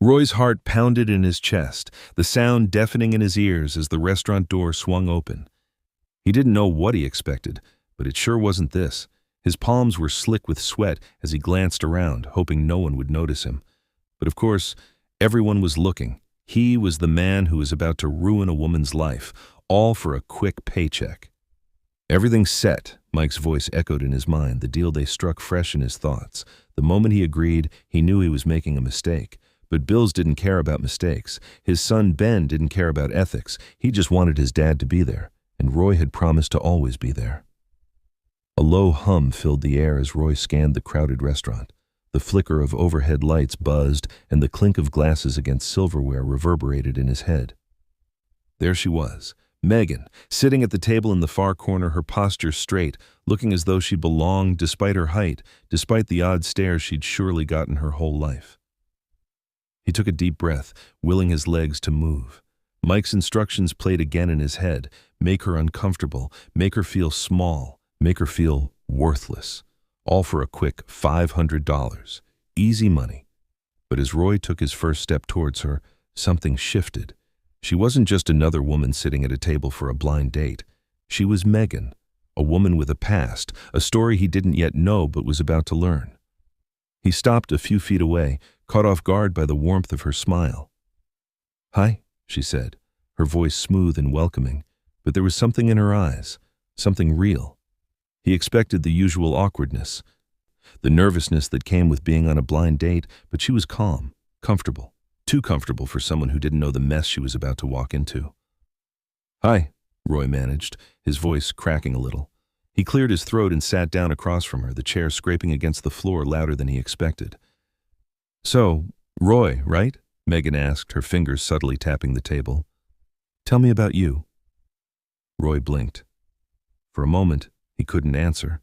Roy's heart pounded in his chest, the sound deafening in his ears as the restaurant door swung open. He didn't know what he expected, but it sure wasn't this. His palms were slick with sweat as he glanced around, hoping no one would notice him. But of course, everyone was looking. He was the man who was about to ruin a woman's life, all for a quick paycheck. "Everything's set," Mike's voice echoed in his mind, the deal they struck fresh in his thoughts. The moment he agreed, he knew he was making a mistake. But Bills didn't care about mistakes. His son Ben didn't care about ethics. He just wanted his dad to be there, and Roy had promised to always be there. A low hum filled the air as Roy scanned the crowded restaurant. The flicker of overhead lights buzzed, and the clink of glasses against silverware reverberated in his head. There she was, Megan, sitting at the table in the far corner, her posture straight, looking as though she belonged despite her height, despite the odd stares she'd surely gotten her whole life. He took a deep breath, willing his legs to move. Mike's instructions played again in his head. Make her uncomfortable, make her feel small, make her feel worthless. All for a quick $500. Easy money. But as Roy took his first step towards her, something shifted. She wasn't just another woman sitting at a table for a blind date. She was Megan, a woman with a past, a story he didn't yet know but was about to learn. He stopped a few feet away, caught off guard by the warmth of her smile. "Hi," she said, her voice smooth and welcoming, but there was something in her eyes, something real. He expected the usual awkwardness, the nervousness that came with being on a blind date, but she was calm, comfortable, too comfortable for someone who didn't know the mess she was about to walk into. "Hi," Roy managed, his voice cracking a little. He cleared his throat and sat down across from her, the chair scraping against the floor louder than he expected. "So, Roy, right?" Megan asked, her fingers subtly tapping the table. "Tell me about you." Roy blinked. For a moment, he couldn't answer.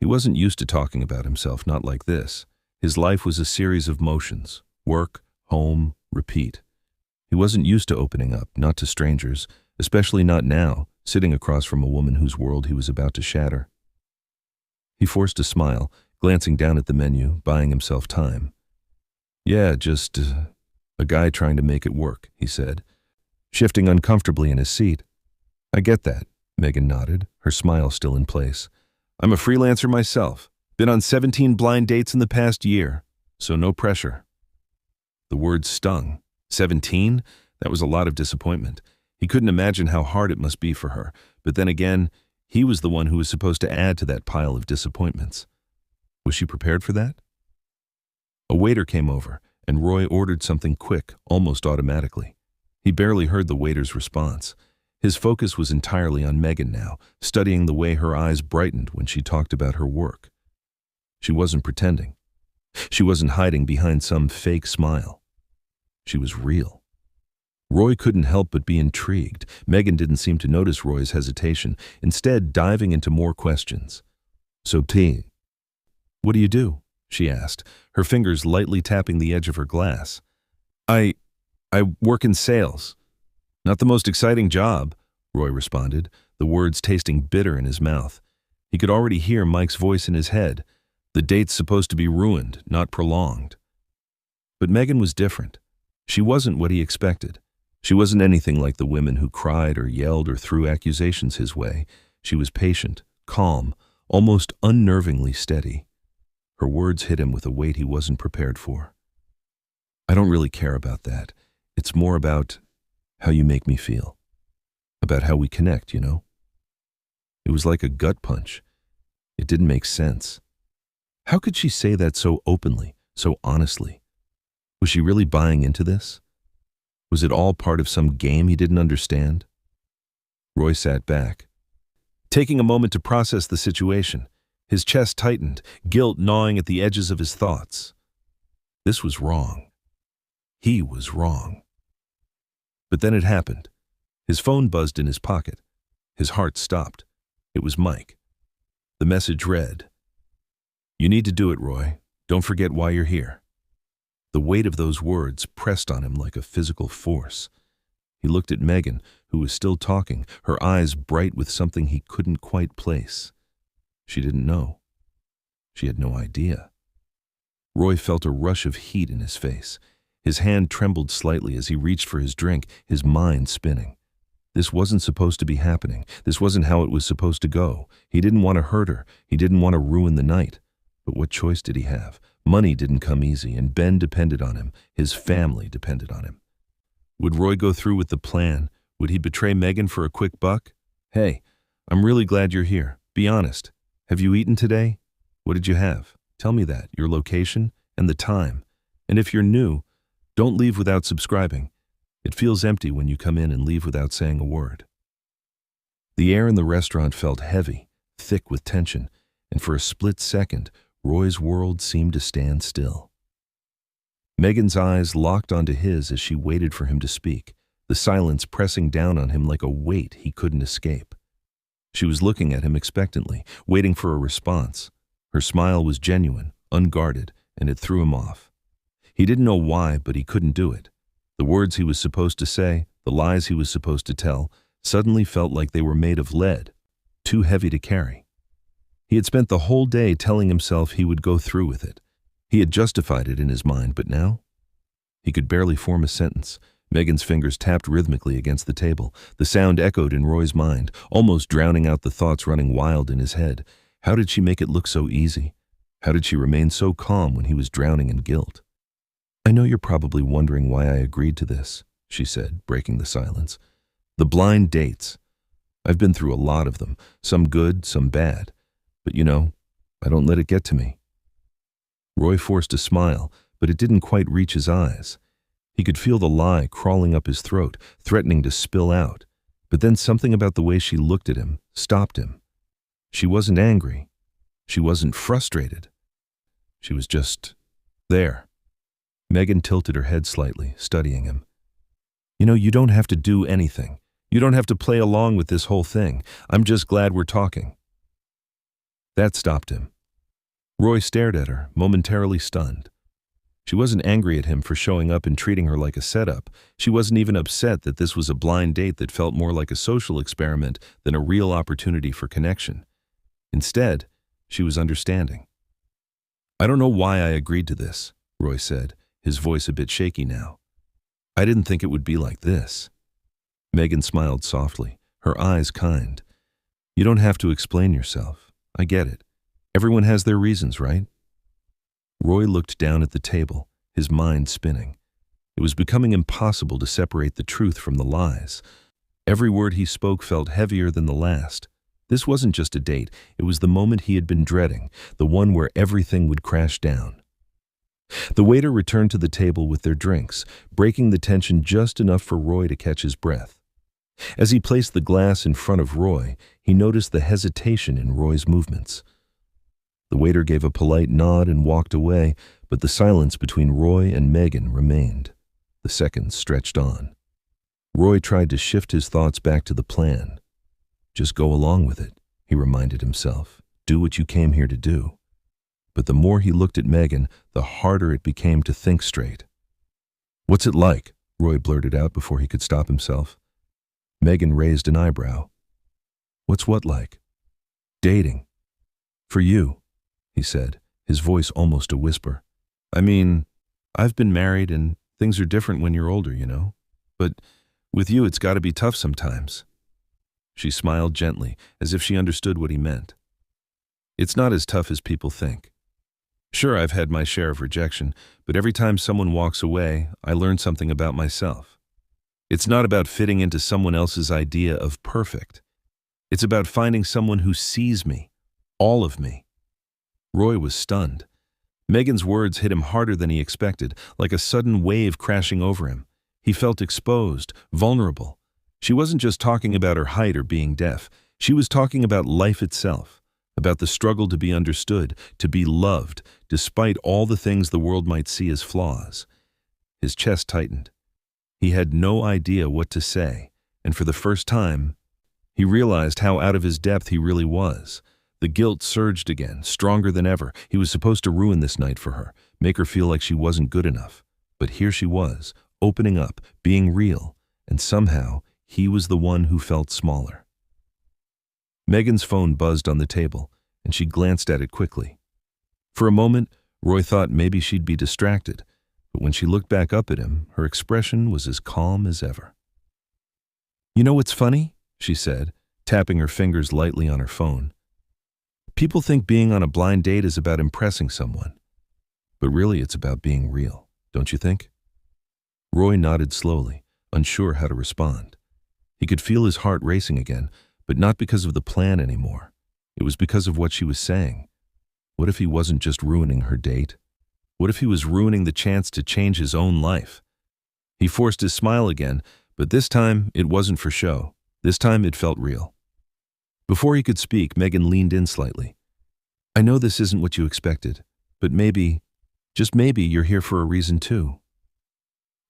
He wasn't used to talking about himself, not like this. His life was a series of motions: work, home, repeat. He wasn't used to opening up, not to strangers, especially not now, sitting across from a woman whose world he was about to shatter. He forced a smile, glancing down at the menu, buying himself time. "Yeah, just a guy trying to make it work," he said, shifting uncomfortably in his seat. "I get that," Megan nodded, her smile still in place. "I'm a freelancer myself. Been on 17 blind dates in the past year, so no pressure." The words stung. 17? That was a lot of disappointment. He couldn't imagine how hard it must be for her, but then again, he was the one who was supposed to add to that pile of disappointments. Was she prepared for that? A waiter came over, and Roy ordered something quick, almost automatically. He barely heard the waiter's response. His focus was entirely on Megan now, studying the way her eyes brightened when she talked about her work. She wasn't pretending. She wasn't hiding behind some fake smile. She was real. Roy couldn't help but be intrigued. Megan didn't seem to notice Roy's hesitation, instead diving into more questions. "So, what do you do?" she asked, her fingers lightly tapping the edge of her glass. I work in sales." "Not the most exciting job," Roy responded, the words tasting bitter in his mouth. He could already hear Mike's voice in his head. The date's supposed to be ruined, not prolonged. But Megan was different. She wasn't what he expected. She wasn't anything like the women who cried or yelled or threw accusations his way. She was patient, calm, almost unnervingly steady. Her words hit him with a weight he wasn't prepared for. "I don't really care about that. It's more about how you make me feel. About how we connect, you know?" It was like a gut punch. It didn't make sense. How could she say that so openly, so honestly? Was she really buying into this? Was it all part of some game he didn't understand? Roy sat back, taking a moment to process the situation. His chest tightened, guilt gnawing at the edges of his thoughts. This was wrong. He was wrong. But then it happened. His phone buzzed in his pocket. His heart stopped. It was Mike. The message read, "You need to do it, Roy. Don't forget why you're here." The weight of those words pressed on him like a physical force. He looked at Megan, who was still talking, her eyes bright with something he couldn't quite place. She didn't know. She had no idea. Roy felt a rush of heat in his face. His hand trembled slightly as he reached for his drink, his mind spinning. This wasn't supposed to be happening. This wasn't how it was supposed to go. He didn't want to hurt her. He didn't want to ruin the night. But what choice did he have? Money didn't come easy, and Ben depended on him. His family depended on him. Would Roy go through with the plan? Would he betray Megan for a quick buck? Hey, I'm really glad you're here. Be honest. Have you eaten today? What did you have? Tell me that, your location, and the time. And if you're new, don't leave without subscribing. It feels empty when you come in and leave without saying a word. The air in the restaurant felt heavy, thick with tension, and for a split second, Roy's world seemed to stand still. Megan's eyes locked onto his as she waited for him to speak, the silence pressing down on him like a weight he couldn't escape. She was looking at him expectantly, waiting for a response. Her smile was genuine, unguarded, and it threw him off. He didn't know why, but he couldn't do it. The words he was supposed to say, the lies he was supposed to tell, suddenly felt like they were made of lead, too heavy to carry. He had spent the whole day telling himself he would go through with it. He had justified it in his mind, but now? He could barely form a sentence. Megan's fingers tapped rhythmically against the table. The sound echoed in Roy's mind, almost drowning out the thoughts running wild in his head. How did she make it look so easy? How did she remain so calm when he was drowning in guilt? I know you're probably wondering why I agreed to this, she said, breaking the silence. The blind dates. I've been through a lot of them, some good, some bad. But you know, I don't let it get to me. Roy forced a smile, but it didn't quite reach his eyes. He could feel the lie crawling up his throat, threatening to spill out. But then something about the way she looked at him stopped him. She wasn't angry. She wasn't frustrated. She was just there. Megan tilted her head slightly, studying him. You know, you don't have to do anything. You don't have to play along with this whole thing. I'm just glad we're talking. That stopped him. Roy stared at her, momentarily stunned. She wasn't angry at him for showing up and treating her like a setup. She wasn't even upset that this was a blind date that felt more like a social experiment than a real opportunity for connection. Instead, she was understanding. I don't know why I agreed to this, Roy said, his voice a bit shaky now. I didn't think it would be like this. Megan smiled softly, her eyes kind. You don't have to explain yourself. I get it. Everyone has their reasons, right? Roy looked down at the table, his mind spinning. It was becoming impossible to separate the truth from the lies. Every word he spoke felt heavier than the last. This wasn't just a date, it was the moment he had been dreading, the one where everything would crash down. The waiter returned to the table with their drinks, breaking the tension just enough for Roy to catch his breath. As he placed the glass in front of Roy, he noticed the hesitation in Roy's movements. The waiter gave a polite nod and walked away, but the silence between Roy and Megan remained. The seconds stretched on. Roy tried to shift his thoughts back to the plan. Just go along with it, he reminded himself. Do what you came here to do. But the more he looked at Megan, the harder it became to think straight. What's it like? Roy blurted out before he could stop himself. Megan raised an eyebrow. What's what like? Dating. For you, he said, his voice almost a whisper. I mean, I've been married and things are different when you're older, you know. But with you, it's got to be tough sometimes. She smiled gently, as if she understood what he meant. It's not as tough as people think. Sure, I've had my share of rejection, but every time someone walks away, I learn something about myself. It's not about fitting into someone else's idea of perfect. It's about finding someone who sees me, all of me. Roy was stunned. Megan's words hit him harder than he expected, like a sudden wave crashing over him. He felt exposed, vulnerable. She wasn't just talking about her height or being deaf. She was talking about life itself, about the struggle to be understood, to be loved, despite all the things the world might see as flaws. His chest tightened. He had no idea what to say, and for the first time, he realized how out of his depth he really was. The guilt surged again, stronger than ever. He was supposed to ruin this night for her, make her feel like she wasn't good enough. But here she was, opening up, being real, and somehow he was the one who felt smaller. Megan's phone buzzed on the table, and she glanced at it quickly. For a moment, Roy thought maybe she'd be distracted, but when she looked back up at him, her expression was as calm as ever. "You know what's funny?" she said, tapping her fingers lightly on her phone. "People think being on a blind date is about impressing someone. But really it's about being real, don't you think?" Roy nodded slowly, unsure how to respond. He could feel his heart racing again, but not because of the plan anymore. It was because of what she was saying. What if he wasn't just ruining her date? What if he was ruining the chance to change his own life? He forced his smile again, but this time it wasn't for show. This time it felt real. Before he could speak, Megan leaned in slightly. "I know this isn't what you expected, but maybe, just maybe, you're here for a reason too."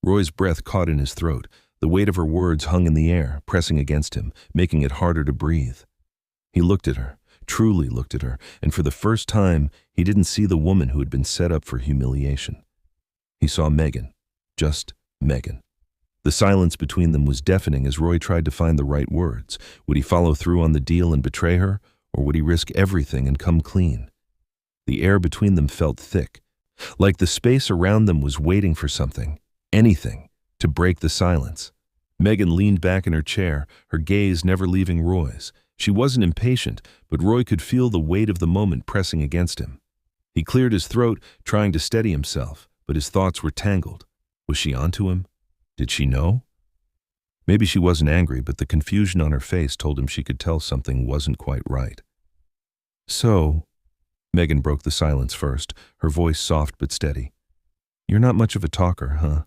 Roy's breath caught in his throat. The weight of her words hung in the air, pressing against him, making it harder to breathe. He looked at her, truly looked at her, and for the first time, he didn't see the woman who had been set up for humiliation. He saw Megan, just Megan. The silence between them was deafening as Roy tried to find the right words. Would he follow through on the deal and betray her, or would he risk everything and come clean? The air between them felt thick, like the space around them was waiting for something, anything, to break the silence. Megan leaned back in her chair, her gaze never leaving Roy's. She wasn't impatient, but Roy could feel the weight of the moment pressing against him. He cleared his throat, trying to steady himself, but his thoughts were tangled. Was she onto him? Did she know? Maybe she wasn't angry, but the confusion on her face told him she could tell something wasn't quite right. "So," Megan broke the silence first, her voice soft but steady. "You're not much of a talker, huh?"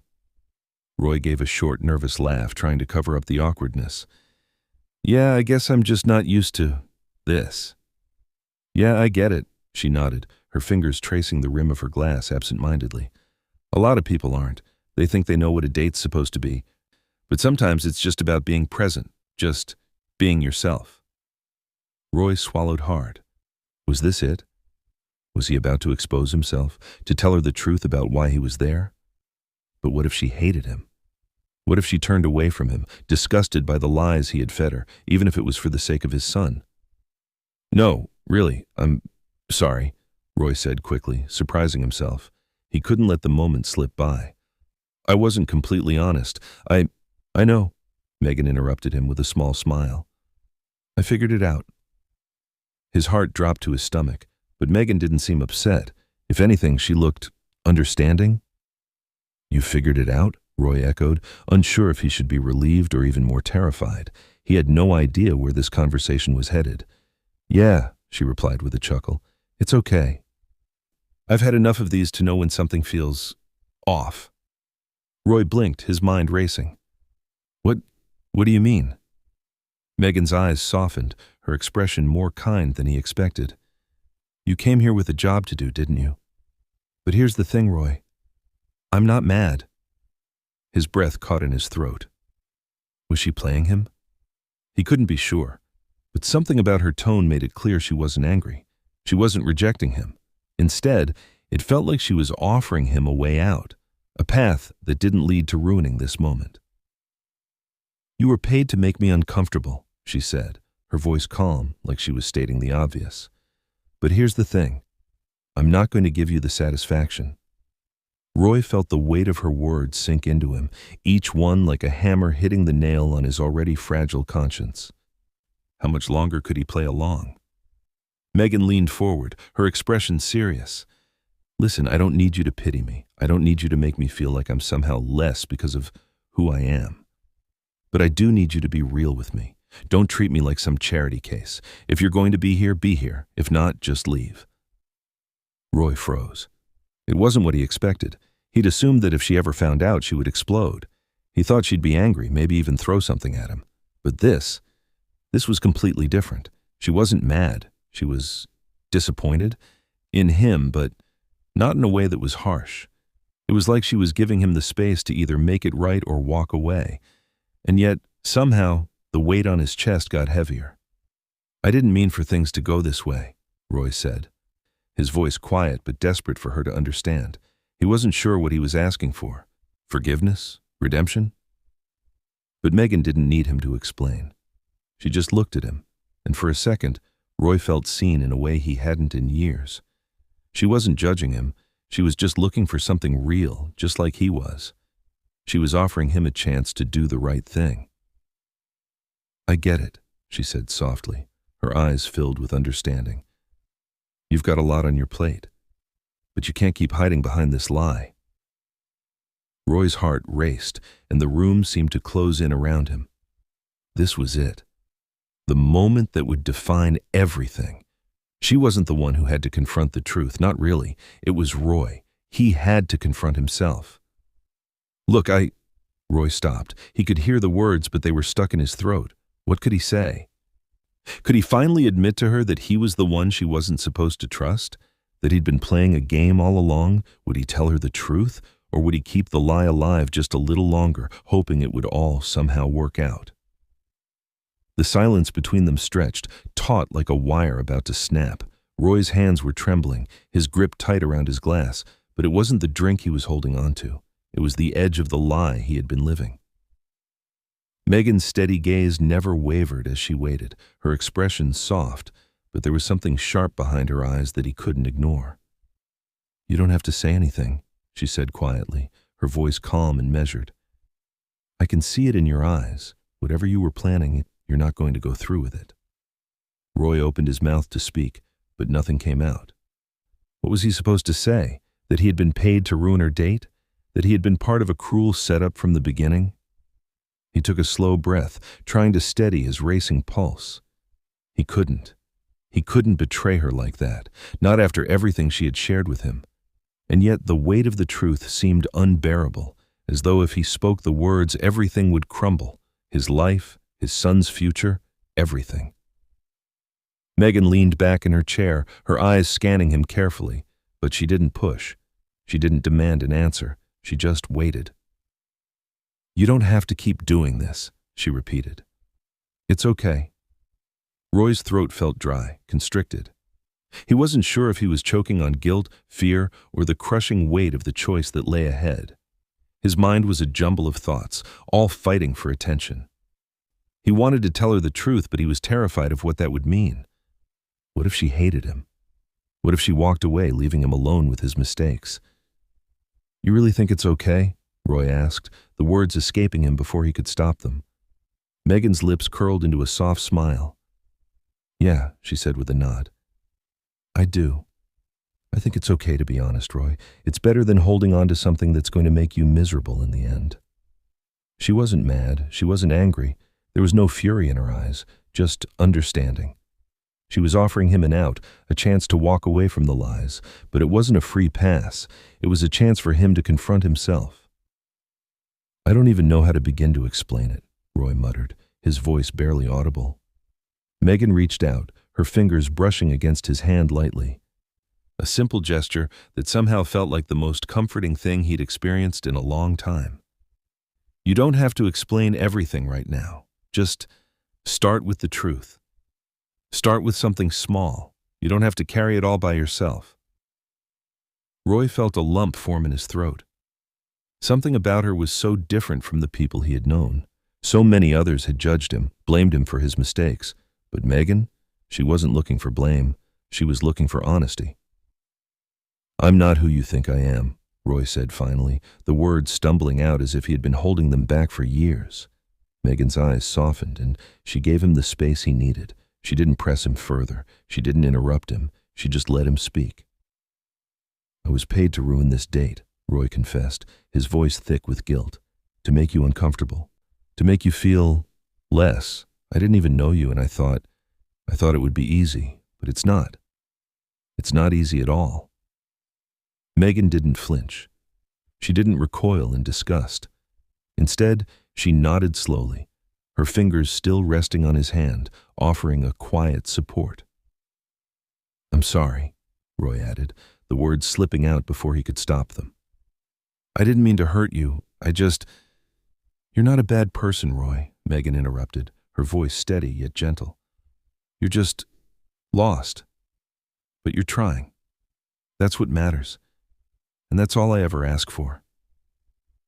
Roy gave a short, nervous laugh, trying to cover up the awkwardness. "Yeah, I guess I'm just not used to this." "Yeah, I get it," she nodded, her fingers tracing the rim of her glass absent-mindedly. "A lot of people aren't. They think they know what a date's supposed to be. But sometimes it's just about being present, just being yourself." Roy swallowed hard. Was this it? Was he about to expose himself, to tell her the truth about why he was there? But what if she hated him? What if she turned away from him, disgusted by the lies he had fed her, even if it was for the sake of his son? "No, really, I'm sorry," Roy said quickly, surprising himself. He couldn't let the moment slip by. "I wasn't completely honest. I know," Megan interrupted him with a small smile. "I figured it out." His heart dropped to his stomach, but Megan didn't seem upset. If anything, she looked understanding. "You figured it out?" Roy echoed, unsure if he should be relieved or even more terrified. He had no idea where this conversation was headed. "Yeah," she replied with a chuckle. "It's okay. I've had enough of these to know when something feels off." Roy blinked, his mind racing. What do you mean?" Megan's eyes softened, her expression more kind than he expected. "You came here with a job to do, didn't you? But here's the thing, Roy. I'm not mad." His breath caught in his throat. Was she playing him? He couldn't be sure, but something about her tone made it clear she wasn't angry. She wasn't rejecting him. Instead, it felt like she was offering him a way out, a path that didn't lead to ruining this moment. "You were paid to make me uncomfortable," she said, her voice calm, like she was stating the obvious. "But here's the thing. I'm not going to give you the satisfaction." Roy felt the weight of her words sink into him, each one like a hammer hitting the nail on his already fragile conscience. How much longer could he play along? Megan leaned forward, her expression serious. "Listen, I don't need you to pity me. I don't need you to make me feel like I'm somehow less because of who I am. But I do need you to be real with me. Don't treat me like some charity case. If you're going to be here, be here. If not, just leave." Roy froze. It wasn't what he expected. He'd assumed that if she ever found out, she would explode. He thought she'd be angry, maybe even throw something at him. But this was completely different. She wasn't mad. She was disappointed in him, but not in a way that was harsh. It was like she was giving him the space to either make it right or walk away. And yet, somehow, the weight on his chest got heavier. "I didn't mean for things to go this way," Roy said, his voice quiet but desperate for her to understand. He wasn't sure what he was asking for. Forgiveness? Redemption? But Megan didn't need him to explain. She just looked at him, and for a second, Roy felt seen in a way he hadn't in years. She wasn't judging him. She was just looking for something real, just like he was. She was offering him a chance to do the right thing. "I get it," she said softly, her eyes filled with understanding. "You've got a lot on your plate, but you can't keep hiding behind this lie." Roy's heart raced, and the room seemed to close in around him. This was it. The moment that would define everything. She wasn't the one who had to confront the truth, not really. It was Roy. He had to confront himself. "Look, Roy stopped. He could hear the words, but they were stuck in his throat. What could he say? Could he finally admit to her that he was the one she wasn't supposed to trust? That he'd been playing a game all along? Would he tell her the truth? Or would he keep the lie alive just a little longer, hoping it would all somehow work out? The silence between them stretched, taut like a wire about to snap. Roy's hands were trembling, his grip tight around his glass, but it wasn't the drink he was holding on to. It was the edge of the lie he had been living. Megan's steady gaze never wavered as she waited, her expression soft, but there was something sharp behind her eyes that he couldn't ignore. "You don't have to say anything," she said quietly, her voice calm and measured. "I can see it in your eyes. Whatever you were planning, you're not going to go through with it." Roy opened his mouth to speak, but nothing came out. What was he supposed to say? That he had been paid to ruin her date? That he had been part of a cruel setup from the beginning? He took a slow breath, trying to steady his racing pulse. He couldn't. He couldn't betray her like that, not after everything she had shared with him. And yet the weight of the truth seemed unbearable, as though if he spoke the words, everything would crumble. His life, his son's future, everything. Megan leaned back in her chair, her eyes scanning him carefully, but she didn't push. She didn't demand an answer. She just waited. "You don't have to keep doing this," she repeated. "It's okay." Roy's throat felt dry, constricted. He wasn't sure if he was choking on guilt, fear, or the crushing weight of the choice that lay ahead. His mind was a jumble of thoughts, all fighting for attention. He wanted to tell her the truth, but he was terrified of what that would mean. What if she hated him? What if she walked away, leaving him alone with his mistakes? "You really think it's okay?" Roy asked, the words escaping him before he could stop them. Megan's lips curled into a soft smile. "Yeah," she said with a nod. "I do. I think it's okay to be honest, Roy. It's better than holding on to something that's going to make you miserable in the end." She wasn't mad. She wasn't angry. There was no fury in her eyes, just understanding. She was offering him an out, a chance to walk away from the lies, but it wasn't a free pass. It was a chance for him to confront himself. "I don't even know how to begin to explain it," Roy muttered, his voice barely audible. Megan reached out, her fingers brushing against his hand lightly. A simple gesture that somehow felt like the most comforting thing he'd experienced in a long time. "You don't have to explain everything right now. Just start with the truth. Start with something small. You don't have to carry it all by yourself." Roy felt a lump form in his throat. Something about her was so different from the people he had known. So many others had judged him, blamed him for his mistakes. But Megan, she wasn't looking for blame. She was looking for honesty. "I'm not who you think I am," Roy said finally, the words stumbling out as if he had been holding them back for years. Megan's eyes softened, and she gave him the space he needed. She didn't press him further. She didn't interrupt him. She just let him speak. "I was paid to ruin this date," Roy confessed, his voice thick with guilt. "To make you uncomfortable. To make you feel less. I didn't even know you, and I thought it would be easy, but it's not. It's not easy at all." Megan didn't flinch. She didn't recoil in disgust. Instead, she nodded slowly, her fingers still resting on his hand, offering a quiet support. "I'm sorry," Roy added, the words slipping out before he could stop them. "I didn't mean to hurt you. You're not a bad person, Roy," Megan interrupted, her voice steady yet gentle. "You're just lost. But you're trying. That's what matters. And that's all I ever ask for."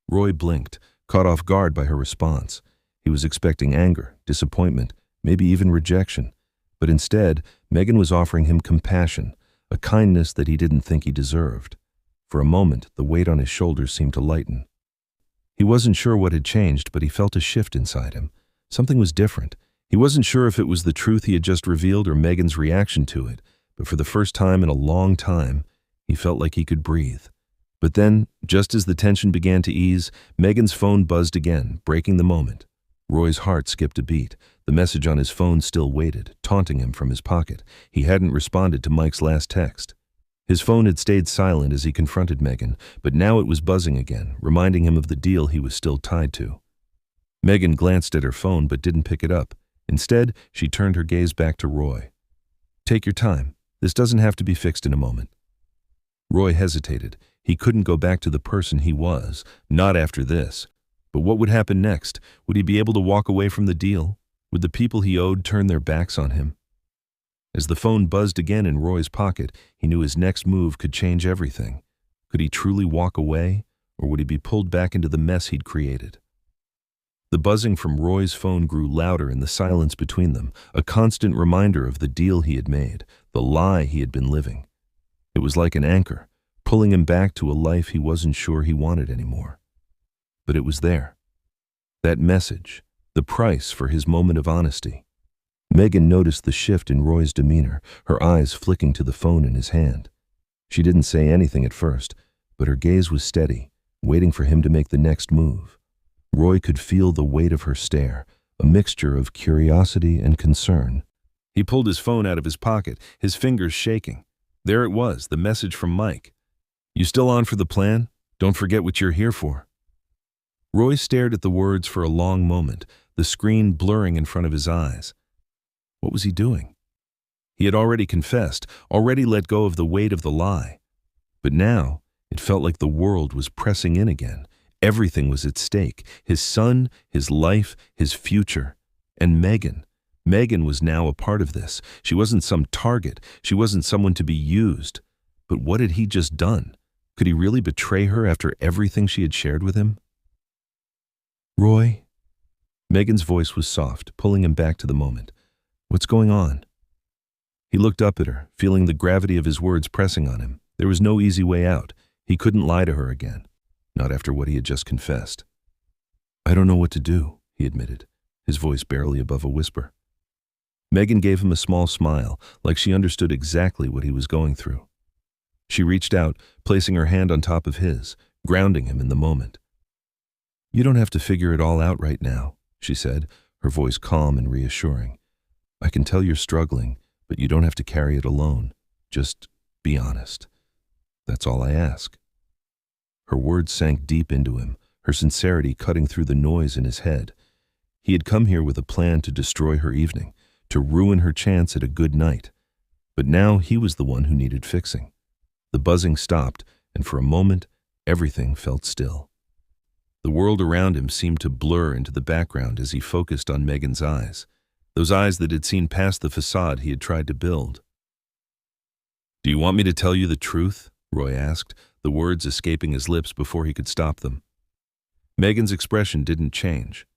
Roy blinked, caught off guard by her response. He was expecting anger, disappointment, maybe even rejection. But instead, Megan was offering him compassion, a kindness that he didn't think he deserved. For a moment, the weight on his shoulders seemed to lighten. He wasn't sure what had changed, but he felt a shift inside him. Something was different. He wasn't sure if it was the truth he had just revealed or Megan's reaction to it, but for the first time in a long time, he felt like he could breathe. But then, just as the tension began to ease, Megan's phone buzzed again, breaking the moment. Roy's heart skipped a beat. The message on his phone still waited, taunting him from his pocket. He hadn't responded to Mike's last text. His phone had stayed silent as he confronted Megan, but now it was buzzing again, reminding him of the deal he was still tied to. Megan glanced at her phone but didn't pick it up. Instead, she turned her gaze back to Roy. "Take your time. This doesn't have to be fixed in a moment." Roy hesitated. He couldn't go back to the person he was, not after this. But what would happen next? Would he be able to walk away from the deal? Would the people he owed turn their backs on him? As the phone buzzed again in Roy's pocket, he knew his next move could change everything. Could he truly walk away, or would he be pulled back into the mess he'd created? The buzzing from Roy's phone grew louder in the silence between them, a constant reminder of the deal he had made, the lie he had been living. It was like an anchor, pulling him back to a life he wasn't sure he wanted anymore. But it was there. That message, the price for his moment of honesty. Megan noticed the shift in Roy's demeanor, her eyes flicking to the phone in his hand. She didn't say anything at first, but her gaze was steady, waiting for him to make the next move. Roy could feel the weight of her stare, a mixture of curiosity and concern. He pulled his phone out of his pocket, his fingers shaking. There it was, the message from Mike. "You still on for the plan? Don't forget what you're here for." Roy stared at the words for a long moment, the screen blurring in front of his eyes. What was he doing? He had already confessed, already let go of the weight of the lie. But now, it felt like the world was pressing in again. Everything was at stake. His son, his life, his future. And Megan. Megan was now a part of this. She wasn't some target. She wasn't someone to be used. But what had he just done? Could he really betray her after everything she had shared with him? "Roy?" Megan's voice was soft, pulling him back to the moment. "What's going on?" He looked up at her, feeling the gravity of his words pressing on him. There was no easy way out. He couldn't lie to her again, not after what he had just confessed. "I don't know what to do," he admitted, his voice barely above a whisper. Megan gave him a small smile, like she understood exactly what he was going through. She reached out, placing her hand on top of his, grounding him in the moment. "You don't have to figure it all out right now," she said, her voice calm and reassuring. "I can tell you're struggling, but you don't have to carry it alone. Just be honest. That's all I ask." Her words sank deep into him, her sincerity cutting through the noise in his head. He had come here with a plan to destroy her evening, to ruin her chance at a good night. But now he was the one who needed fixing. The buzzing stopped, and for a moment, everything felt still. The world around him seemed to blur into the background as he focused on Megan's eyes, those eyes that had seen past the facade he had tried to build. "Do you want me to tell you the truth?" Roy asked, the words escaping his lips before he could stop them. Megan's expression didn't change.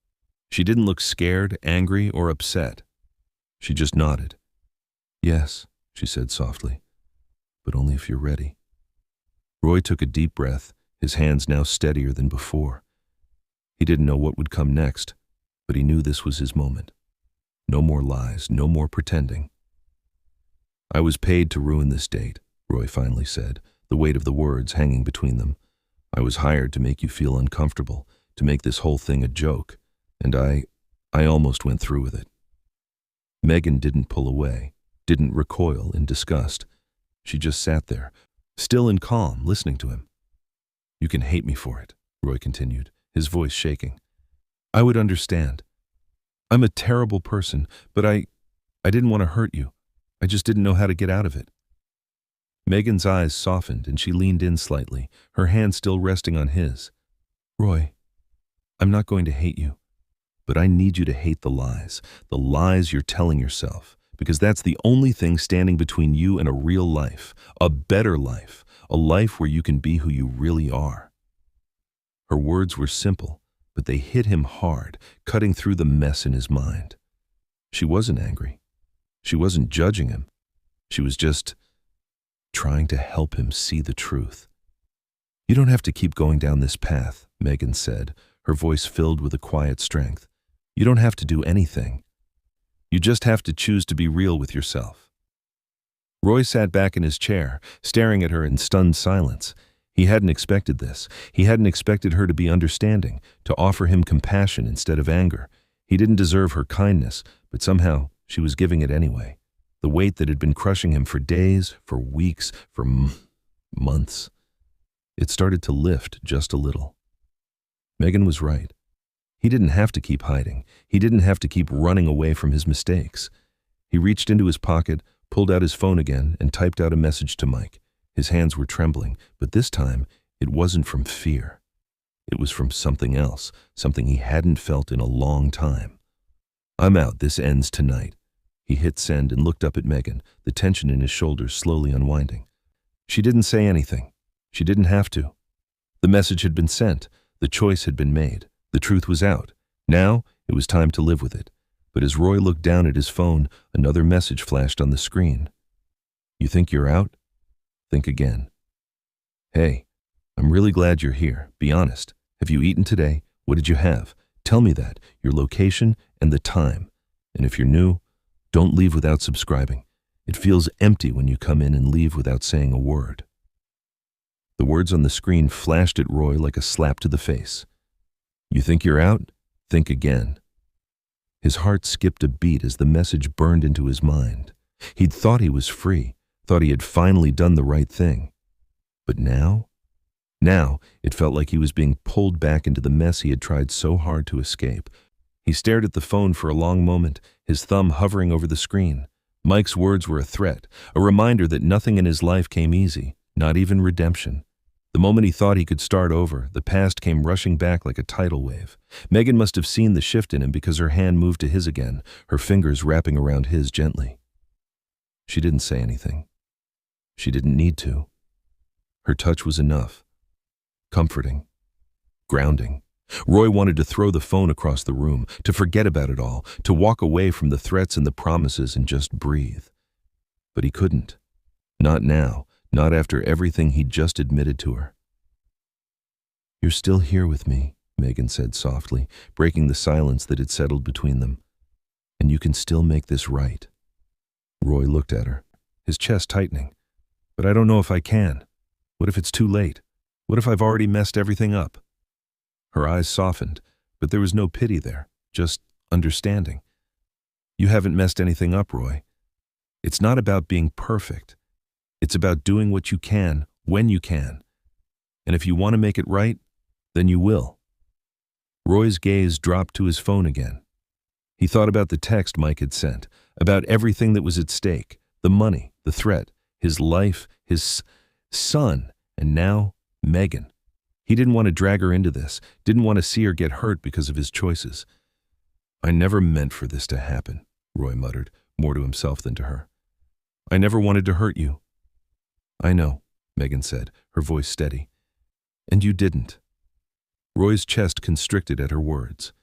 She didn't look scared, angry, or upset. She just nodded. "Yes," she said softly, "but only if you're ready." Roy took a deep breath, his hands now steadier than before. He didn't know what would come next, but he knew this was his moment. No more lies, no more pretending. "I was paid to ruin this date," Roy finally said, the weight of the words hanging between them. "I was hired to make you feel uncomfortable, to make this whole thing a joke, and I almost went through with it." Megan didn't pull away, didn't recoil in disgust. She just sat there, still and calm, listening to him. "You can hate me for it," Roy continued, his voice shaking. "I would understand. I'm a terrible person, but I didn't want to hurt you. I just didn't know how to get out of it." Megan's eyes softened and she leaned in slightly, her hand still resting on his. "Roy, I'm not going to hate you, but I need you to hate the lies you're telling yourself, because that's the only thing standing between you and a real life, a better life, a life where you can be who you really are." Her words were simple, but they hit him hard, cutting through the mess in his mind. She wasn't angry. She wasn't judging him. She was just trying to help him see the truth. You don't have to keep going down this path, Megan said, her voice filled with a quiet strength. You don't have to do anything. You just have to choose to be real with yourself. Roy sat back in his chair, staring at her in stunned silence. He hadn't expected this. He hadn't expected her to be understanding, to offer him compassion instead of anger. He didn't deserve her kindness, but somehow she was giving it anyway. The weight that had been crushing him for days, for weeks, for months. It started to lift just a little. Megan was right. He didn't have to keep hiding. He didn't have to keep running away from his mistakes. He reached into his pocket, pulled out his phone again, and typed out a message to Mike. His hands were trembling, but this time it wasn't from fear. It was from something else, something he hadn't felt in a long time. I'm out. This ends tonight. He hit send and looked up at Megan, the tension in his shoulders slowly unwinding. She didn't say anything. She didn't have to. The message had been sent. The choice had been made. The truth was out. Now it was time to live with it. But as Roy looked down at his phone, another message flashed on the screen. You think you're out? Think again. Hey, I'm really glad you're here. Be honest. Have you eaten today? What did you have? Tell me that, your location and the time. And if you're new, don't leave without subscribing. It feels empty when you come in and leave without saying a word. The words on the screen flashed at Roy like a slap to the face. You think you're out? Think again. His heart skipped a beat as the message burned into his mind. He'd thought he was free, thought he had finally done the right thing. But now it felt like he was being pulled back into the mess he had tried so hard to escape. He stared at the phone for a long moment, his thumb hovering over the screen. Mike's words were a threat, a reminder that nothing in his life came easy, not even redemption. The moment he thought he could start over, the past came rushing back like a tidal wave. Megan must have seen the shift in him because her hand moved to his again, her fingers wrapping around his gently. She didn't say anything. She didn't need to. Her touch was enough. Comforting. Grounding. Roy wanted to throw the phone across the room, to forget about it all, to walk away from the threats and the promises and just breathe. But he couldn't. Not now. Not after everything he'd just admitted to her. You're still here with me, Megan said softly, breaking the silence that had settled between them. And you can still make this right. Roy looked at her, his chest tightening. But I don't know if I can. What if it's too late? What if I've already messed everything up? Her eyes softened, but there was no pity there, just understanding. You haven't messed anything up, Roy. It's not about being perfect. It's about doing what you can, when you can. And if you want to make it right, then you will. Roy's gaze dropped to his phone again. He thought about the text Mike had sent, about everything that was at stake, the money, the threat, his life, his son, and now Megan. He didn't want to drag her into this, didn't want to see her get hurt because of his choices. I never meant for this to happen, Roy muttered, more to himself than to her. I never wanted to hurt you. I know, Megan said, her voice steady. And you didn't. Roy's chest constricted at her words.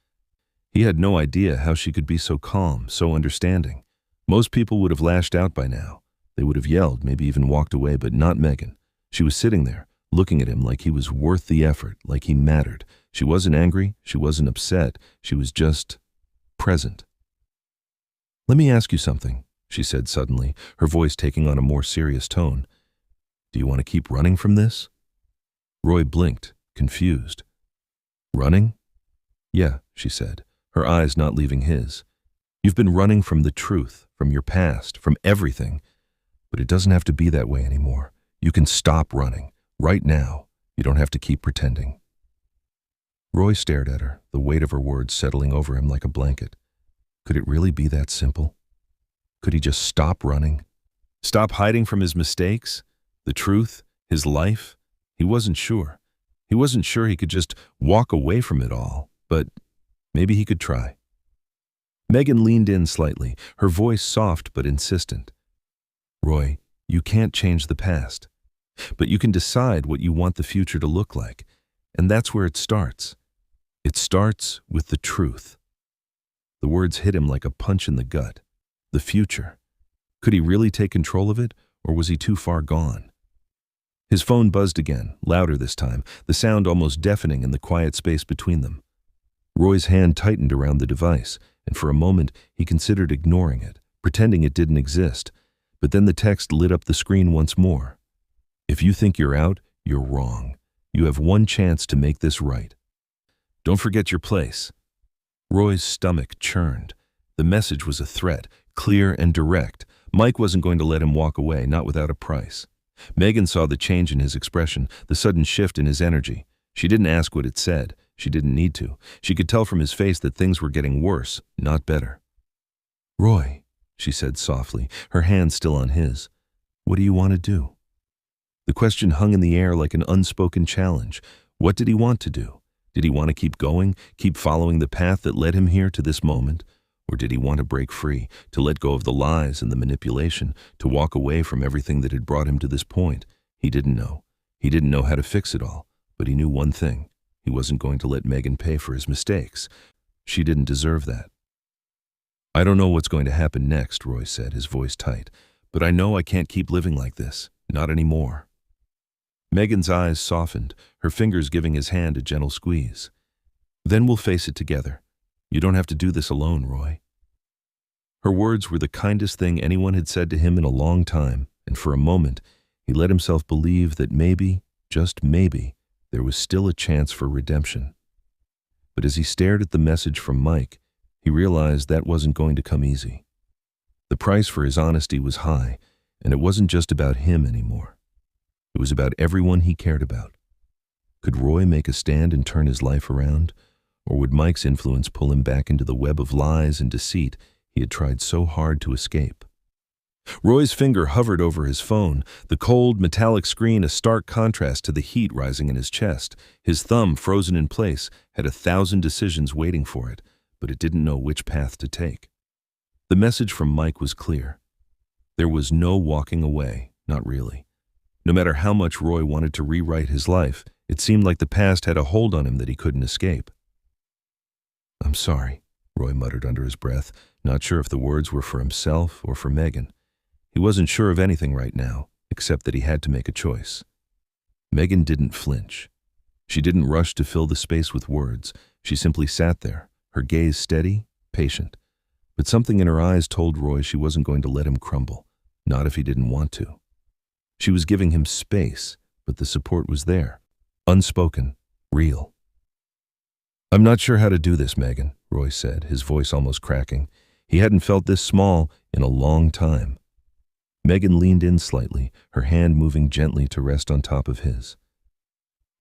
He had no idea how she could be so calm, so understanding. Most people would have lashed out by now. They would have yelled, maybe even walked away, but not Megan. She was sitting there, looking at him like he was worth the effort, like he mattered. She wasn't angry, she wasn't upset, she was just present. Let me ask you something, she said suddenly, her voice taking on a more serious tone. Do you want to keep running from this? Roy blinked, confused. Running? Yeah, she said, her eyes not leaving his. You've been running from the truth, from your past, from everything. But it doesn't have to be that way anymore. You can stop running, right now. You don't have to keep pretending. Roy stared at her, the weight of her words settling over him like a blanket. Could it really be that simple? Could he just stop running? Stop hiding from his mistakes? The truth? His life? He wasn't sure. He wasn't sure he could just walk away from it all, but maybe he could try. Megan leaned in slightly, her voice soft but insistent. Roy, you can't change the past, but you can decide what you want the future to look like, and that's where it starts. It starts with the truth. The words hit him like a punch in the gut. The future. Could he really take control of it, or was he too far gone? His phone buzzed again, louder this time, the sound almost deafening in the quiet space between them. Roy's hand tightened around the device, and for a moment he considered ignoring it, pretending it didn't exist. But then the text lit up the screen once more. If you think you're out, you're wrong. You have one chance to make this right. Don't forget your place. Roy's stomach churned. The message was a threat, clear and direct. Mike wasn't going to let him walk away, not without a price. Megan saw the change in his expression, the sudden shift in his energy. She didn't ask what it said. She didn't need to. She could tell from his face that things were getting worse, not better. "Roy," she said softly, her hand still on his, "what do you want to do?" The question hung in the air like an unspoken challenge. What did he want to do? Did he want to keep going, keep following the path that led him here to this moment? Or did he want to break free, to let go of the lies and the manipulation, to walk away from everything that had brought him to this point? He didn't know. He didn't know how to fix it all, but he knew one thing. He wasn't going to let Megan pay for his mistakes. She didn't deserve that. "I don't know what's going to happen next," Roy said, his voice tight, "but I know I can't keep living like this. Not anymore." Megan's eyes softened, her fingers giving his hand a gentle squeeze. "Then we'll face it together. You don't have to do this alone, Roy." Her words were the kindest thing anyone had said to him in a long time, and for a moment, he let himself believe that maybe, just maybe, there was still a chance for redemption. But as he stared at the message from Mike, he realized that wasn't going to come easy. The price for his honesty was high, and it wasn't just about him anymore. It was about everyone he cared about. Could Roy make a stand and turn his life around? Or would Mike's influence pull him back into the web of lies and deceit he had tried so hard to escape? Roy's finger hovered over his phone, the cold, metallic screen a stark contrast to the heat rising in his chest. His thumb, frozen in place, had 1,000 decisions waiting for it, but it didn't know which path to take. The message from Mike was clear. There was no walking away, not really. No matter how much Roy wanted to rewrite his life, it seemed like the past had a hold on him that he couldn't escape. "I'm sorry," Roy muttered under his breath, not sure if the words were for himself or for Megan. He wasn't sure of anything right now, except that he had to make a choice. Megan didn't flinch. She didn't rush to fill the space with words. She simply sat there, her gaze steady, patient. But something in her eyes told Roy she wasn't going to let him crumble, not if he didn't want to. She was giving him space, but the support was there, unspoken, real. "I'm not sure how to do this, Megan," Roy said, his voice almost cracking. He hadn't felt this small in a long time. Megan leaned in slightly, her hand moving gently to rest on top of his.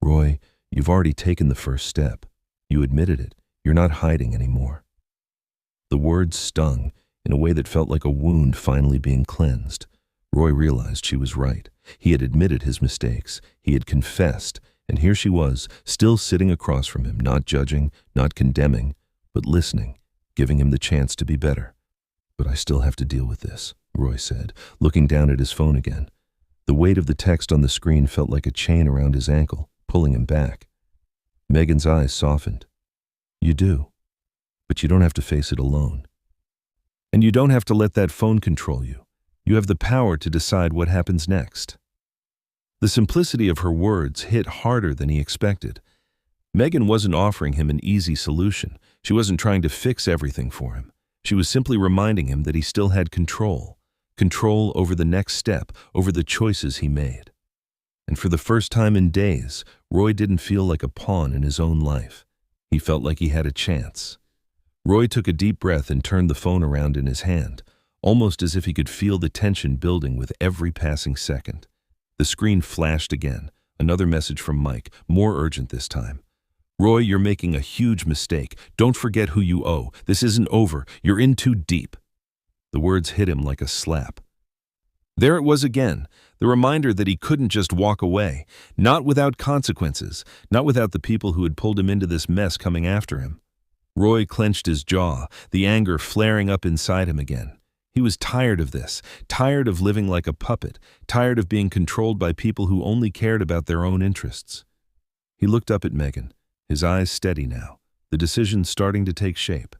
"Roy, you've already taken the first step. You admitted it. You're not hiding anymore." The words stung in a way that felt like a wound finally being cleansed. Roy realized she was right. He had admitted his mistakes. He had confessed, and here she was, still sitting across from him, not judging, not condemning, but listening, giving him the chance to be better. "But I still have to deal with this," Roy said, looking down at his phone again. The weight of the text on the screen felt like a chain around his ankle, pulling him back. Megan's eyes softened. "You do, but you don't have to face it alone. And you don't have to let that phone control you. You have the power to decide what happens next." The simplicity of her words hit harder than he expected. Megan wasn't offering him an easy solution. She wasn't trying to fix everything for him. She was simply reminding him that he still had control over the next step, over the choices he made. And for the first time in days, Roy didn't feel like a pawn in his own life. He felt like he had a chance. Roy took a deep breath and turned the phone around in his hand, almost as if he could feel the tension building with every passing second. The screen flashed again, another message from Mike, more urgent this time. "Roy, you're making a huge mistake. Don't forget who you owe. This isn't over. You're in too deep." The words hit him like a slap. There it was again, the reminder that he couldn't just walk away, not without consequences, not without the people who had pulled him into this mess coming after him. Roy clenched his jaw, the anger flaring up inside him again. He was tired of this, tired of living like a puppet, tired of being controlled by people who only cared about their own interests. He looked up at Megan, his eyes steady now, the decision starting to take shape.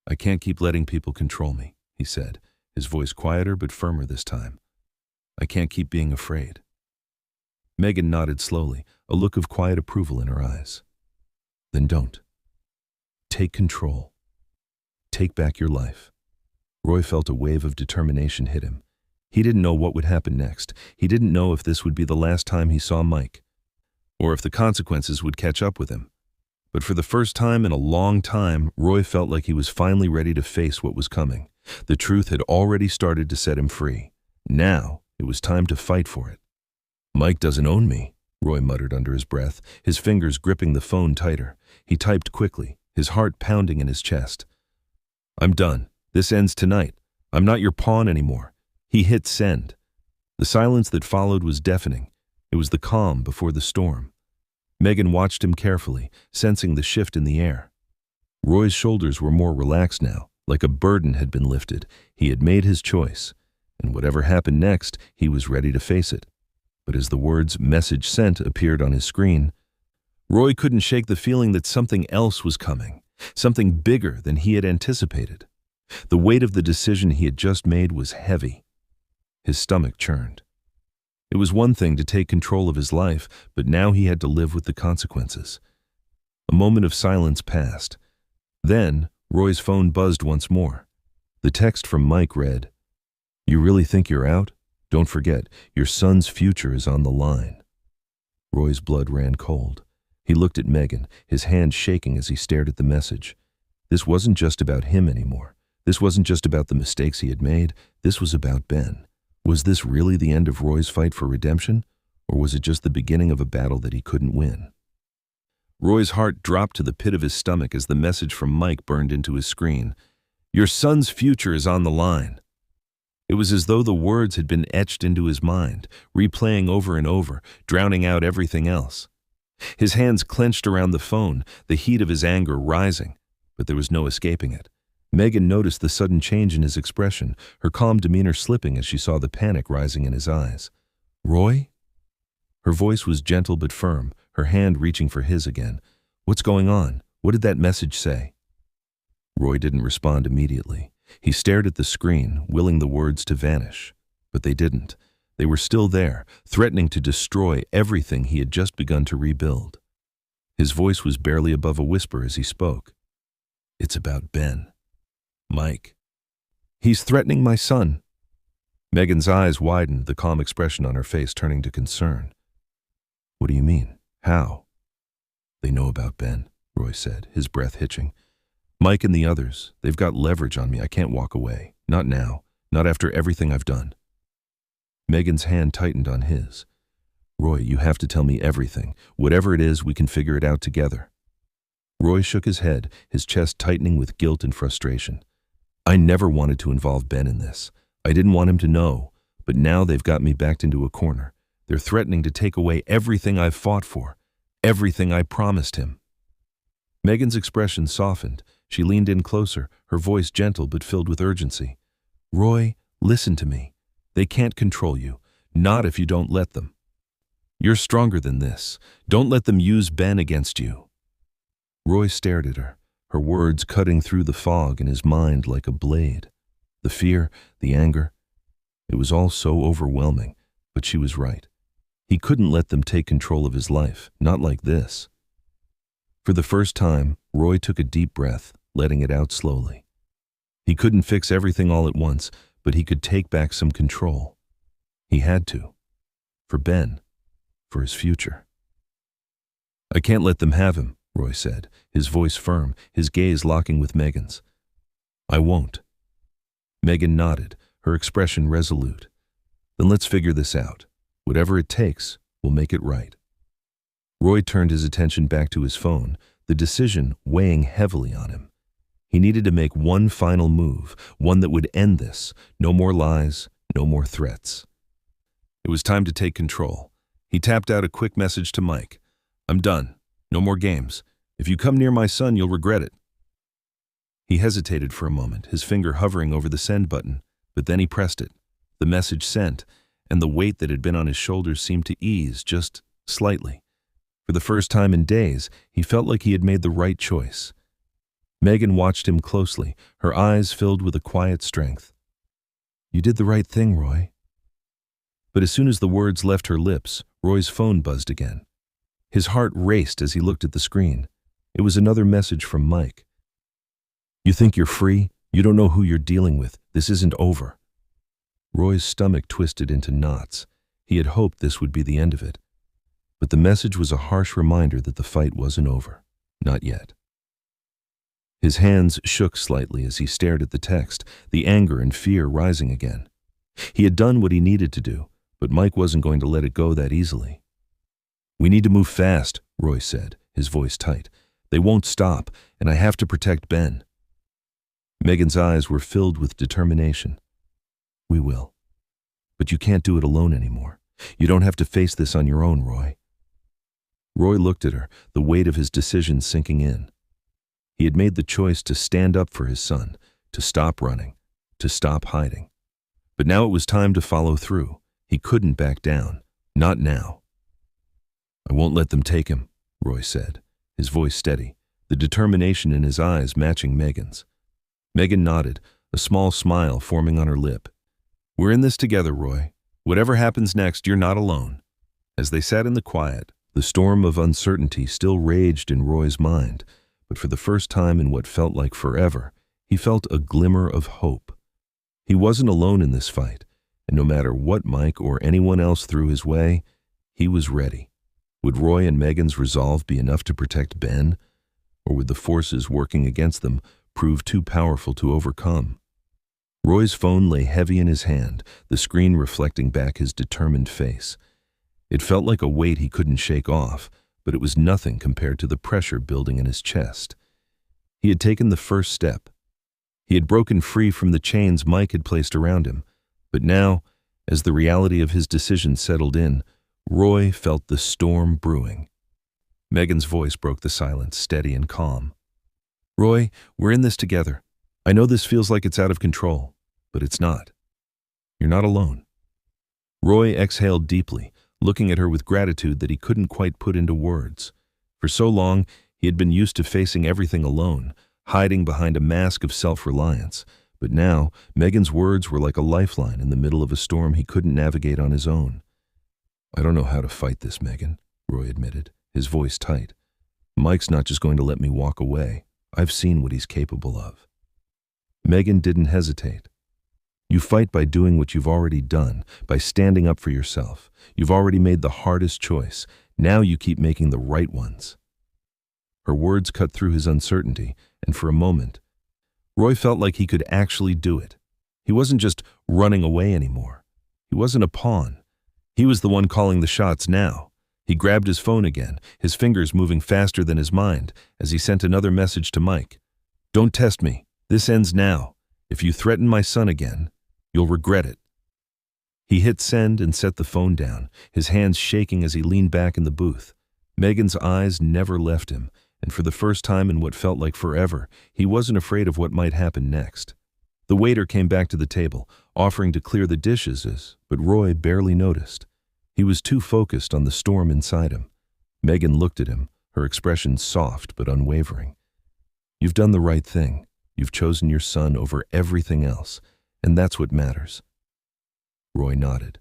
"I can't keep letting people control me," he said, his voice quieter but firmer this time. "I can't keep being afraid." Megan nodded slowly, a look of quiet approval in her eyes. Then don't. Take control. Take back your life. Roy felt a wave of determination hit him. He didn't know what would happen next. He didn't know if this would be the last time he saw Mike, or if the consequences would catch up with him. But for the first time in a long time, Roy felt like he was finally ready to face what was coming. The truth had already started to set him free. Now, it was time to fight for it. Mike doesn't own me, Roy muttered under his breath, his fingers gripping the phone tighter. He typed quickly, his heart pounding in his chest. I'm done. This ends tonight. I'm not your pawn anymore. He hit send. The silence that followed was deafening. It was the calm before the storm. Megan watched him carefully, sensing the shift in the air. Roy's shoulders were more relaxed now, like a burden had been lifted. He had made his choice, and whatever happened next, he was ready to face it. But as the words "message sent" appeared on his screen, Roy couldn't shake the feeling that something else was coming, something bigger than he had anticipated. The weight of the decision he had just made was heavy. His stomach churned. It was one thing to take control of his life, but now he had to live with the consequences. A moment of silence passed. Then, Roy's phone buzzed once more. The text from Mike read, "You really think you're out? Don't forget, your son's future is on the line." Roy's blood ran cold. He looked at Megan, his hand shaking as he stared at the message. This wasn't just about him anymore. This wasn't just about the mistakes he had made. This was about Ben. Was this really the end of Roy's fight for redemption, or was it just the beginning of a battle that he couldn't win? Roy's heart dropped to the pit of his stomach as the message from Mike burned into his screen. "Your son's future is on the line." It was as though the words had been etched into his mind, replaying over and over, drowning out everything else. His hands clenched around the phone, the heat of his anger rising, but there was no escaping it. Megan noticed the sudden change in his expression, her calm demeanor slipping as she saw the panic rising in his eyes. "Roy?" Her voice was gentle but firm, her hand reaching for his again. "What's going on? What did that message say?" Roy didn't respond immediately. He stared at the screen, willing the words to vanish. But they didn't. They were still there, threatening to destroy everything he had just begun to rebuild. His voice was barely above a whisper as he spoke. "It's about Ben. Mike. He's threatening my son." Megan's eyes widened, the calm expression on her face turning to concern. "What do you mean? How?" "They know about Ben," Roy said, his breath hitching. "Mike and the others, they've got leverage on me. I can't walk away. Not now. Not after everything I've done." Megan's hand tightened on his. "Roy, you have to tell me everything. Whatever it is, we can figure it out together." Roy shook his head, his chest tightening with guilt and frustration. "I never wanted to involve Ben in this. I didn't want him to know, but now they've got me backed into a corner. They're threatening to take away everything I've fought for, everything I promised him." Megan's expression softened. She leaned in closer, her voice gentle but filled with urgency. "Roy, listen to me. They can't control you, not if you don't let them. You're stronger than this. Don't let them use Ben against you." Roy stared at her, her words cutting through the fog in his mind like a blade. The fear, the anger, it was all so overwhelming, but she was right. He couldn't let them take control of his life, not like this. For the first time, Roy took a deep breath, letting it out slowly. He couldn't fix everything all at once, but he could take back some control. He had to. For Ben. For his future. "I can't let them have him," Roy said, his voice firm, his gaze locking with Megan's. "I won't." Megan nodded, her expression resolute. "Then let's figure this out. Whatever it takes, we'll make it right." Roy turned his attention back to his phone, the decision weighing heavily on him. He needed to make one final move, one that would end this. No more lies, no more threats. It was time to take control. He tapped out a quick message to Mike. "I'm done. No more games. If you come near my son, you'll regret it." He hesitated for a moment, his finger hovering over the send button, but then he pressed it. The message sent, and the weight that had been on his shoulders seemed to ease just slightly. For the first time in days, he felt like he had made the right choice. Megan watched him closely, her eyes filled with a quiet strength. "You did the right thing, Roy." But as soon as the words left her lips, Roy's phone buzzed again. His heart raced as he looked at the screen. It was another message from Mike. "You think you're free? You don't know who you're dealing with. This isn't over." Roy's stomach twisted into knots. He had hoped this would be the end of it. But the message was a harsh reminder that the fight wasn't over. Not yet. His hands shook slightly as he stared at the text, the anger and fear rising again. He had done what he needed to do, but Mike wasn't going to let it go that easily. "We need to move fast," Roy said, his voice tight. "They won't stop, and I have to protect Ben." Megan's eyes were filled with determination. "We will. But you can't do it alone anymore. You don't have to face this on your own, Roy." Roy looked at her, the weight of his decision sinking in. He had made the choice to stand up for his son, to stop running, to stop hiding. But now it was time to follow through. He couldn't back down. Not now. "I won't let them take him," Roy said, his voice steady, the determination in his eyes matching Megan's. Megan nodded, a small smile forming on her lip. "We're in this together, Roy. Whatever happens next, you're not alone." As they sat in the quiet, the storm of uncertainty still raged in Roy's mind, but for the first time in what felt like forever, he felt a glimmer of hope. He wasn't alone in this fight, and no matter what Mike or anyone else threw his way, he was ready. Would Roy and Megan's resolve be enough to protect Ben, or would the forces working against them prove too powerful to overcome? Roy's phone lay heavy in his hand, the screen reflecting back his determined face. It felt like a weight he couldn't shake off, but it was nothing compared to the pressure building in his chest. He had taken the first step. He had broken free from the chains Mike had placed around him, but now, as the reality of his decision settled in, Roy felt the storm brewing. Megan's voice broke the silence, steady and calm. "Roy, we're in this together. I know this feels like it's out of control, but it's not. You're not alone." Roy exhaled deeply, looking at her with gratitude that he couldn't quite put into words. For so long, he had been used to facing everything alone, hiding behind a mask of self-reliance. But now, Megan's words were like a lifeline in the middle of a storm he couldn't navigate on his own. "I don't know how to fight this, Megan," Roy admitted, his voice tight. "Mike's not just going to let me walk away. I've seen what he's capable of." Megan didn't hesitate. "You fight by doing what you've already done, by standing up for yourself. You've already made the hardest choice. Now you keep making the right ones." Her words cut through his uncertainty, and for a moment, Roy felt like he could actually do it. He wasn't just running away anymore. He wasn't a pawn. He was the one calling the shots now. He grabbed his phone again, his fingers moving faster than his mind, as he sent another message to Mike. "Don't test me. This ends now. If you threaten my son again, you'll regret it." He hit send and set the phone down, his hands shaking as he leaned back in the booth. Megan's eyes never left him, and for the first time in what felt like forever, he wasn't afraid of what might happen next. The waiter came back to the table, offering to clear the dishes, but Roy barely noticed. He was too focused on the storm inside him. Megan looked at him, her expression soft but unwavering. "You've done the right thing. You've chosen your son over everything else, and that's what matters." Roy nodded,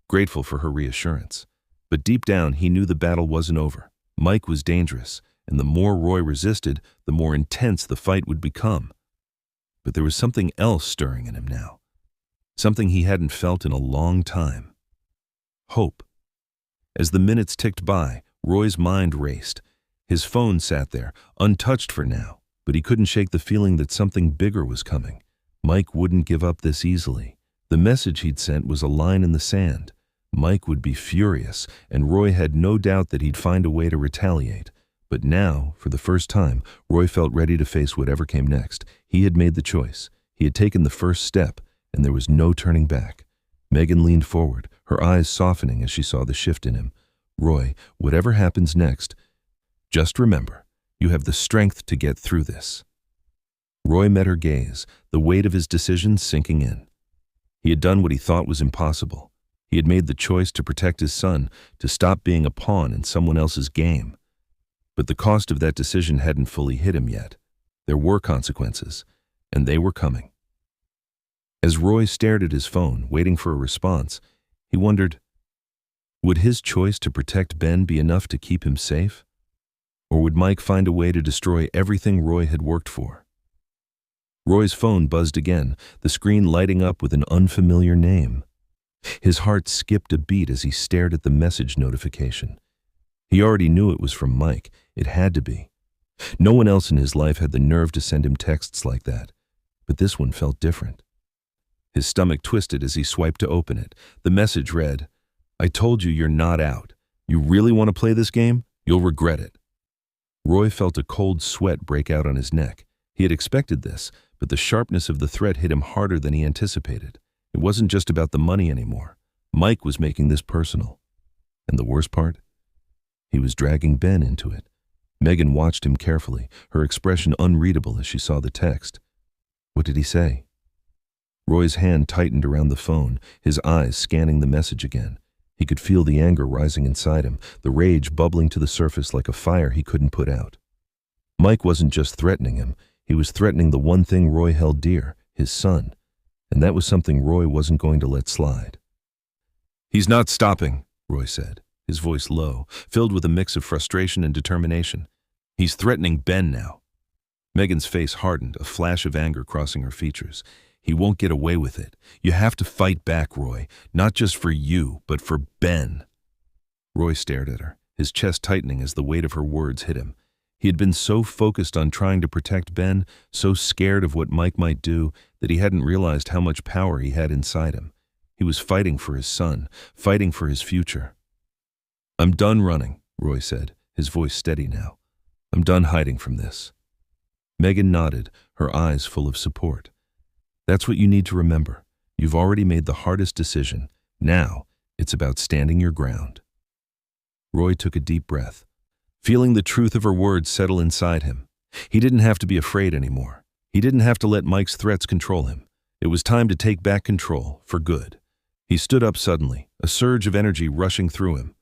grateful for her reassurance. But deep down, he knew the battle wasn't over. Mike was dangerous, and the more Roy resisted, the more intense the fight would become. But there was something else stirring in him now, something he hadn't felt in a long time. Hope. As the minutes ticked by, Roy's mind raced. His phone sat there, untouched for now, but he couldn't shake the feeling that something bigger was coming. Mike wouldn't give up this easily. The message he'd sent was a line in the sand. Mike would be furious, and Roy had no doubt that he'd find a way to retaliate. But now, for the first time, Roy felt ready to face whatever came next. He had made the choice. He had taken the first step, and there was no turning back. Megan leaned forward, her eyes softening as she saw the shift in him. "Roy, whatever happens next, just remember, you have the strength to get through this." Roy met her gaze, the weight of his decision sinking in. He had done what he thought was impossible. He had made the choice to protect his son, to stop being a pawn in someone else's game. But the cost of that decision hadn't fully hit him yet. There were consequences, and they were coming. As Roy stared at his phone, waiting for a response, He wondered, would his choice to protect Ben be enough to keep him safe? Or would Mike find a way to destroy everything Roy had worked for? Roy's phone buzzed again, the screen lighting up with an unfamiliar name. His heart skipped a beat as he stared at the message notification. He already knew it was from Mike. It had to be. No one else in his life had the nerve to send him texts like that, but this one felt different. His stomach twisted as he swiped to open it. The message read, "I told you you're not out. You really want to play this game? You'll regret it." Roy felt a cold sweat break out on his neck. He had expected this, but the sharpness of the threat hit him harder than he anticipated. It wasn't just about the money anymore. Mike was making this personal. And the worst part? He was dragging Ben into it. Megan watched him carefully, her expression unreadable as she saw the text. What did he say? Roy's hand tightened around the phone, his eyes scanning the message again. He could feel the anger rising inside him, the rage bubbling to the surface like a fire he couldn't put out. Mike wasn't just threatening him, he was threatening the one thing Roy held dear, his son, and that was something Roy wasn't going to let slide. "He's not stopping," Roy said, his voice low, filled with a mix of frustration and determination. "He's threatening Ben now." Megan's face hardened, a flash of anger crossing her features. "He won't get away with it. You have to fight back, Roy, not just for you, but for Ben." Roy stared at her, his chest tightening as the weight of her words hit him. He had been so focused on trying to protect Ben, so scared of what Mike might do, that he hadn't realized how much power he had inside him. He was fighting for his son, fighting for his future. "I'm done running," Roy said, his voice steady now. "I'm done hiding from this." Megan nodded, her eyes full of support. "That's what you need to remember. You've already made the hardest decision. Now, it's about standing your ground." Roy took a deep breath, feeling the truth of her words settle inside him. He didn't have to be afraid anymore. He didn't have to let Mike's threats control him. It was time to take back control, for good. He stood up suddenly, a surge of energy rushing through him.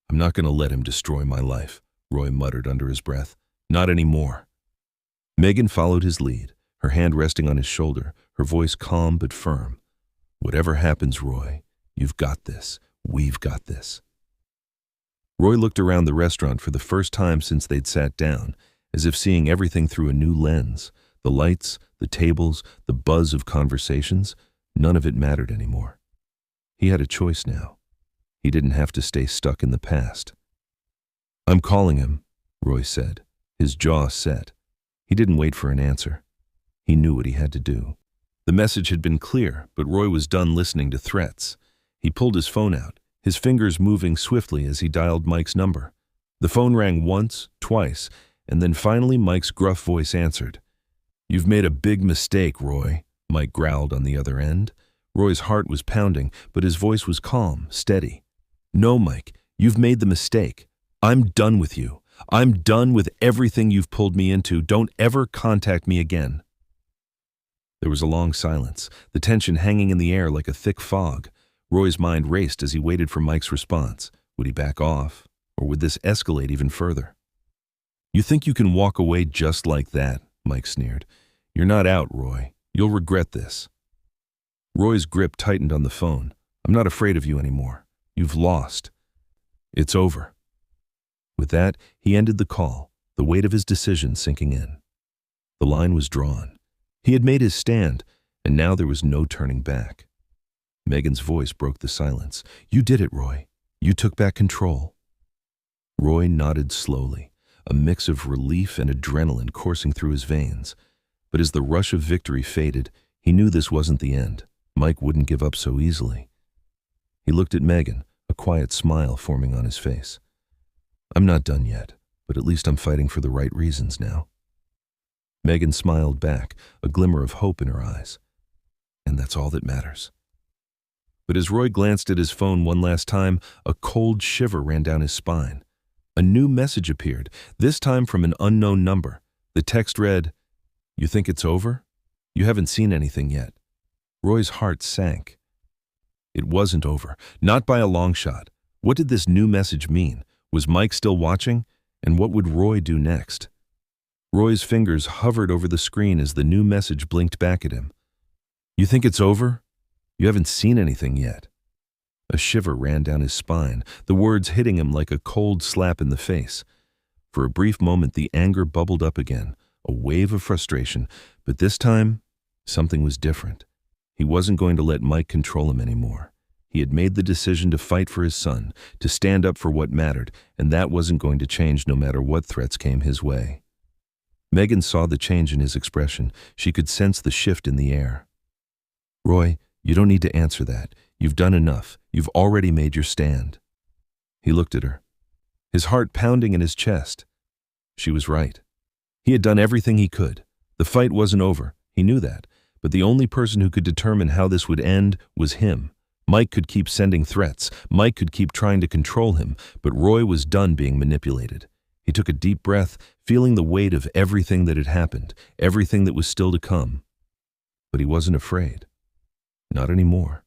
"I'm not going to let him destroy my life," Roy muttered under his breath. "Not anymore." Megan followed his lead, her hand resting on his shoulder, her voice calm but firm. "Whatever happens, Roy, you've got this. We've got this." Roy looked around the restaurant for the first time since they'd sat down, as if seeing everything through a new lens. The lights, the tables, the buzz of conversations, none of it mattered anymore. He had a choice now. He didn't have to stay stuck in the past. "I'm calling him," Roy said, his jaw set. He didn't wait for an answer. He knew what he had to do. The message had been clear, but Roy was done listening to threats. He pulled his phone out, his fingers moving swiftly as he dialed Mike's number. The phone rang once, twice, and then finally Mike's gruff voice answered. "You've made a big mistake, Roy," Mike growled on the other end. Roy's heart was pounding, but his voice was calm, steady. "No, Mike, you've made the mistake. I'm done with you. I'm done with everything you've pulled me into. Don't ever contact me again." There was a long silence, the tension hanging in the air like a thick fog. Roy's mind raced as he waited for Mike's response. Would he back off, or would this escalate even further? "You think you can walk away just like that?" Mike sneered. "You're not out, Roy. You'll regret this." Roy's grip tightened on the phone. "I'm not afraid of you anymore. You've lost. It's over." With that, he ended the call, the weight of his decision sinking in. The line was drawn. He had made his stand, and now there was no turning back. Megan's voice broke the silence. "You did it, Roy. You took back control." Roy nodded slowly, a mix of relief and adrenaline coursing through his veins. But as the rush of victory faded, he knew this wasn't the end. Mike wouldn't give up so easily. He looked at Megan, a quiet smile forming on his face. "I'm not done yet, but at least I'm fighting for the right reasons now." Megan smiled back, a glimmer of hope in her eyes. "And that's all that matters." But as Roy glanced at his phone one last time, a cold shiver ran down his spine. A new message appeared, this time from an unknown number. The text read, "You think it's over? You haven't seen anything yet." Roy's heart sank. It wasn't over, not by a long shot. What did this new message mean? Was Mike still watching? And what would Roy do next? Roy's fingers hovered over the screen as the new message blinked back at him. "You think it's over? You haven't seen anything yet." A shiver ran down his spine, the words hitting him like a cold slap in the face. For a brief moment, the anger bubbled up again, a wave of frustration, but this time, something was different. He wasn't going to let Mike control him anymore. He had made the decision to fight for his son, to stand up for what mattered, and that wasn't going to change no matter what threats came his way. Megan saw the change in his expression. She could sense the shift in the air. "Roy, you don't need to answer that. You've done enough. You've already made your stand." He looked at her, his heart pounding in his chest. She was right. He had done everything he could. The fight wasn't over. He knew that. But the only person who could determine how this would end was him. Mike could keep sending threats. Mike could keep trying to control him, but Roy was done being manipulated. He took a deep breath, feeling the weight of everything that had happened, everything that was still to come. But he wasn't afraid. Not anymore.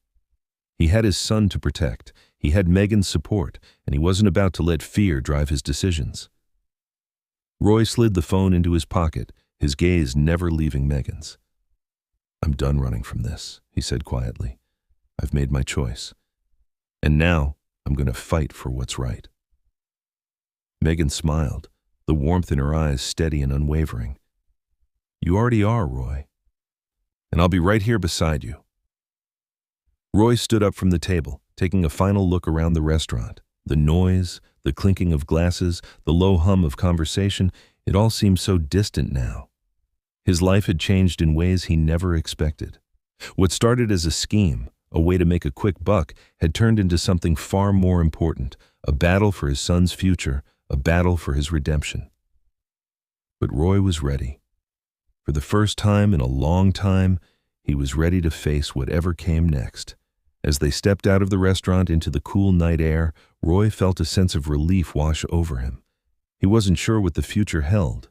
He had his son to protect. He had Megan's support, and he wasn't about to let fear drive his decisions. Roy slid the phone into his pocket, his gaze never leaving Megan's. "I'm done running from this," he said quietly. "I've made my choice. And now I'm going to fight for what's right." Megan smiled, the warmth in her eyes steady and unwavering. "You already are, Roy. And I'll be right here beside you." Roy stood up from the table, taking a final look around the restaurant. The noise, the clinking of glasses, the low hum of conversation, it all seemed so distant now. His life had changed in ways he never expected. What started as a scheme, a way to make a quick buck, had turned into something far more important, a battle for his son's future, a battle for his redemption. But Roy was ready. For the first time in a long time, he was ready to face whatever came next. As they stepped out of the restaurant into the cool night air, Roy felt a sense of relief wash over him. He wasn't sure what the future held.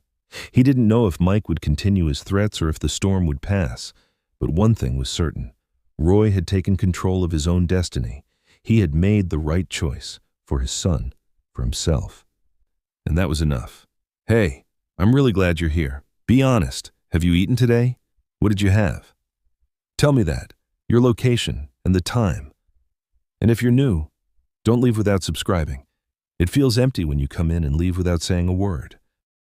He didn't know if Mike would continue his threats or if the storm would pass. But one thing was certain. Roy had taken control of his own destiny. He had made the right choice for his son, for himself. And that was enough. "Hey, I'm really glad you're here. Be honest. Have you eaten today? What did you have? Tell me that, your location, and the time. And if you're new, don't leave without subscribing. It feels empty when you come in and leave without saying a word."